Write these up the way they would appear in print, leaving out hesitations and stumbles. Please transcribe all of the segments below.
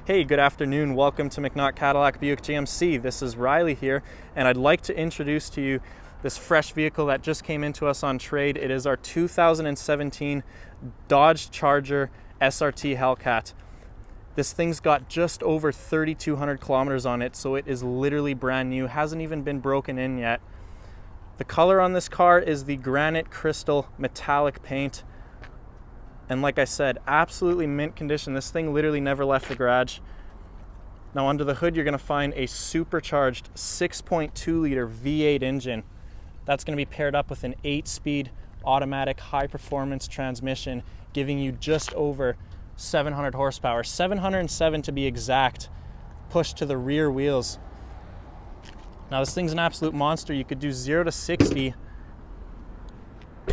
Hey, good afternoon. Welcome to McNaught Cadillac Buick GMC. This is Riley here, and I'd like to introduce to you this fresh vehicle that just came into us on trade. It is our 2017 Dodge Charger SRT Hellcat. This thing's got just over 3,200 kilometers on it, so it is literally brand new, hasn't even been broken in yet. The color on this car is the granite crystal metallic paint. And like I said, absolutely mint condition. This thing literally never left the garage. Now under the hood, you're gonna find a supercharged 6.2 liter V8 engine. That's gonna be paired up with an 8-speed automatic high performance transmission, giving you just over 700 horsepower, 707 to be exact, pushed to the rear wheels. Now this thing's an absolute monster. You could do 0 to 60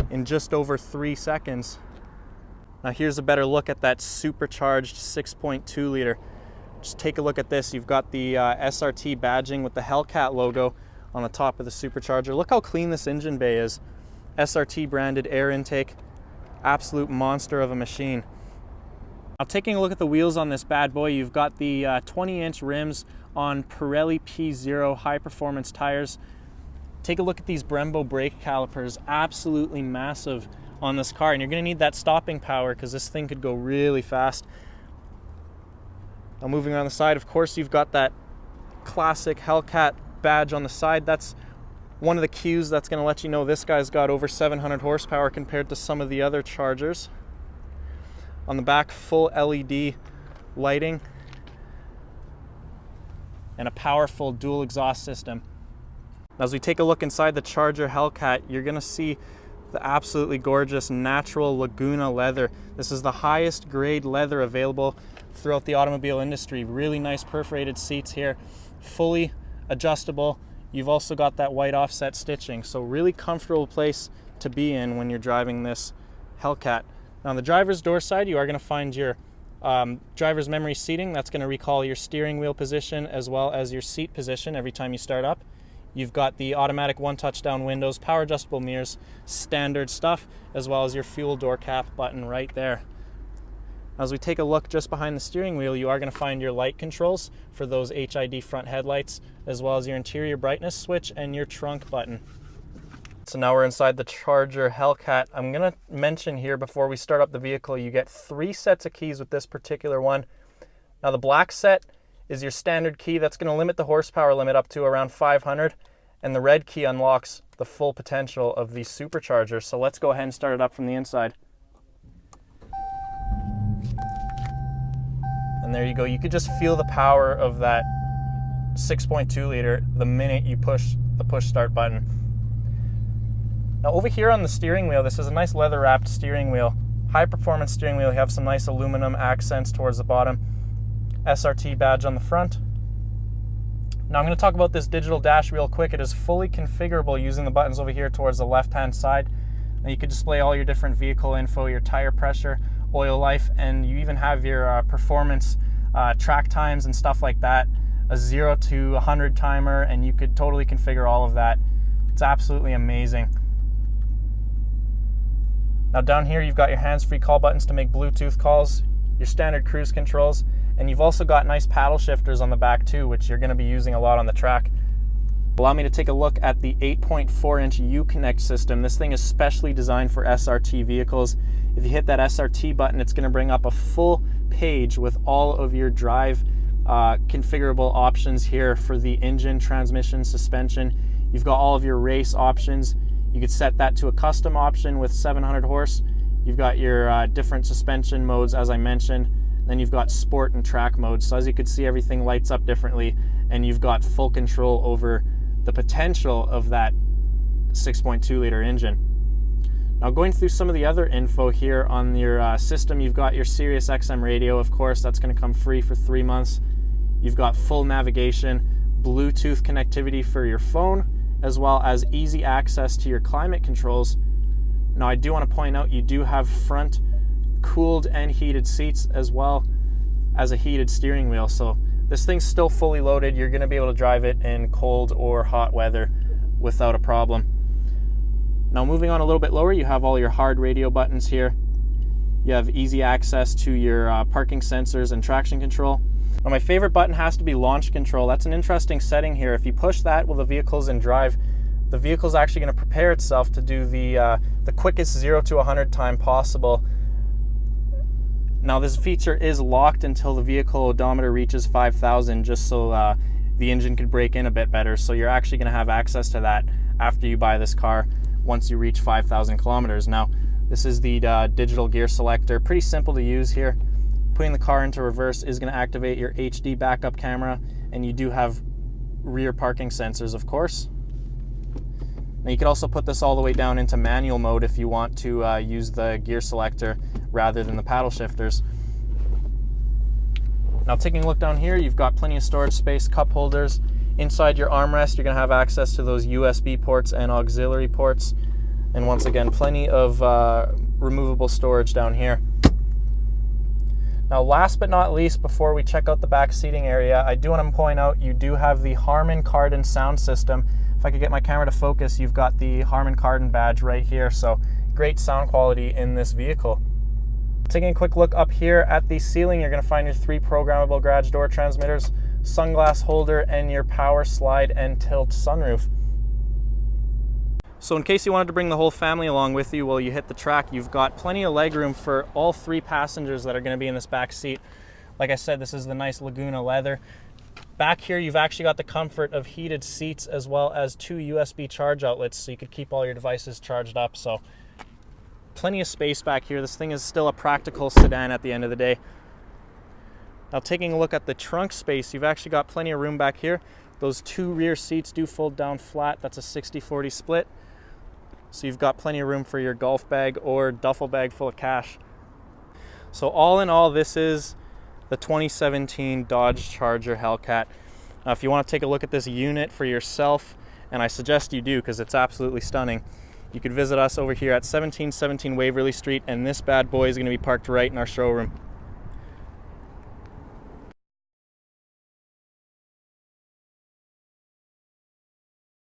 in just over 3 seconds. Now here's a better look at that supercharged 6.2 liter. Just take a look at this. You've got the SRT badging with the Hellcat logo on the top of the supercharger. Look how clean this engine bay is. SRT branded air intake. Absolute monster of a machine. Now taking a look at the wheels on this bad boy, you've got the 20-inch rims on Pirelli P0 high performance tires. Take a look at these Brembo brake calipers. Absolutely massive on this car, and you're going to need that stopping power because this thing could go really fast. Now moving around the side, of course, you've got that classic Hellcat badge on the side. That's one of the cues that's going to let you know this guy's got over 700 horsepower compared to some of the other Chargers. On the back, full LED lighting and a powerful dual exhaust system. Now, as we take a look inside the Charger Hellcat, you're going to see the absolutely gorgeous natural Laguna leather. This is the highest grade leather available throughout the automobile industry. Really nice perforated seats here, fully adjustable. You've also got that white offset stitching, so really comfortable place to be in when you're driving this Hellcat. Now on the driver's door side, you are going to find your driver's memory seating. That's going to recall your steering wheel position as well as your seat position every time you start up. You've got the automatic one-touch down windows, power adjustable mirrors, standard stuff, as well as your fuel door cap button right there. As we take a look just behind the steering wheel, you are going to find your light controls for those HID front headlights, as well as your interior brightness switch and your trunk button. So now we're inside the Charger Hellcat. I'm going to mention here before we start up the vehicle, you get 3 sets of keys with this particular one. Now the black set is your standard key. That's going to limit the horsepower limit up to around 500, and the red key unlocks the full potential of the supercharger. So let's go ahead and start it up from the inside. And there you go. You could just feel the power of that 6.2 liter the minute you push the push start button. Now over here on the steering wheel, this is a nice leather wrapped steering wheel. High performance steering wheel. You have some nice aluminum accents towards the bottom. SRT badge on the front. Now I'm going to talk about this digital dash real quick. It is fully configurable using the buttons over here towards the left hand side. Now you can display all your different vehicle info, your tire pressure, oil life, and you even have your performance track times and stuff like that. A 0 to 100 timer, and you could totally configure all of that. It's absolutely amazing. Now down here you've got your hands-free call buttons to make Bluetooth calls, your standard cruise controls, and you've also got nice paddle shifters on the back too, which you're going to be using a lot on the track. Allow me to take a look at the 8.4-inch Uconnect system. This thing is specially designed for SRT vehicles. If you hit that SRT button, it's going to bring up a full page with all of your drive configurable options here for the engine, transmission, suspension. You've got all of your race options. You could set that to a custom option with 700 horse. You've got your different suspension modes, as I mentioned. Then you've got sport and track modes. So as you can see, everything lights up differently, and you've got full control over the potential of that 6.2 liter engine. Now going through some of the other info here on your system, you've got your Sirius XM radio, of course. That's going to come free for 3 months. You've got full navigation, Bluetooth connectivity for your phone, as well as easy access to your climate controls. Now I do want to point out you do have front cooled and heated seats, as well as a heated steering wheel. So this thing's still fully loaded. You're going to be able to drive it in cold or hot weather without a problem. Now moving on a little bit lower, you have all your hard radio buttons here. You have easy access to your parking sensors and traction control. Now my favorite button has to be launch control. That's an interesting setting here. If you push that while the vehicle's in drive, the vehicle's actually going to prepare itself to do the quickest 0 to 100 time possible. Now this feature is locked until the vehicle odometer reaches 5,000, just so the engine could break in a bit better. So you're actually going to have access to that after you buy this car once you reach 5,000 kilometers. Now this is the digital gear selector. Pretty simple to use here. Putting the car into reverse is going to activate your HD backup camera, and you do have rear parking sensors, of course. Now you can also put this all the way down into manual mode if you want to use the gear selector rather than the paddle shifters. Now taking a look down here, you've got plenty of storage space, cup holders. Inside your armrest, you're going to have access to those USB ports and auxiliary ports. And once again, plenty of removable storage down here. Now last but not least, before we check out the back seating area, I do want to point out you do have the Harman Kardon sound system. If I could get my camera to focus, you've got the Harman Kardon badge right here, so great sound quality in this vehicle. Taking a quick look up here at the ceiling, you're going to find your 3 programmable garage door transmitters, sunglass holder, and your power slide and tilt sunroof. So in case you wanted to bring the whole family along with you while you hit the track, you've got plenty of legroom for all 3 passengers that are going to be in this back seat. Like I said, this is the nice Laguna leather. Back here, you've actually got the comfort of heated seats as well as 2 USB charge outlets, so you could keep all your devices charged up. So plenty of space back here. This thing is still a practical sedan at the end of the day. Now taking a look at the trunk space, you've actually got plenty of room back here. Those 2 rear seats do fold down flat. That's a 60-40 split. So you've got plenty of room for your golf bag or duffel bag full of cash. So all in all, this is the 2017 Dodge Charger Hellcat. Now if you want to take a look at this unit for yourself, and I suggest you do because it's absolutely stunning, you could visit us over here at 1717 Waverley Street, and this bad boy is going to be parked right in our showroom.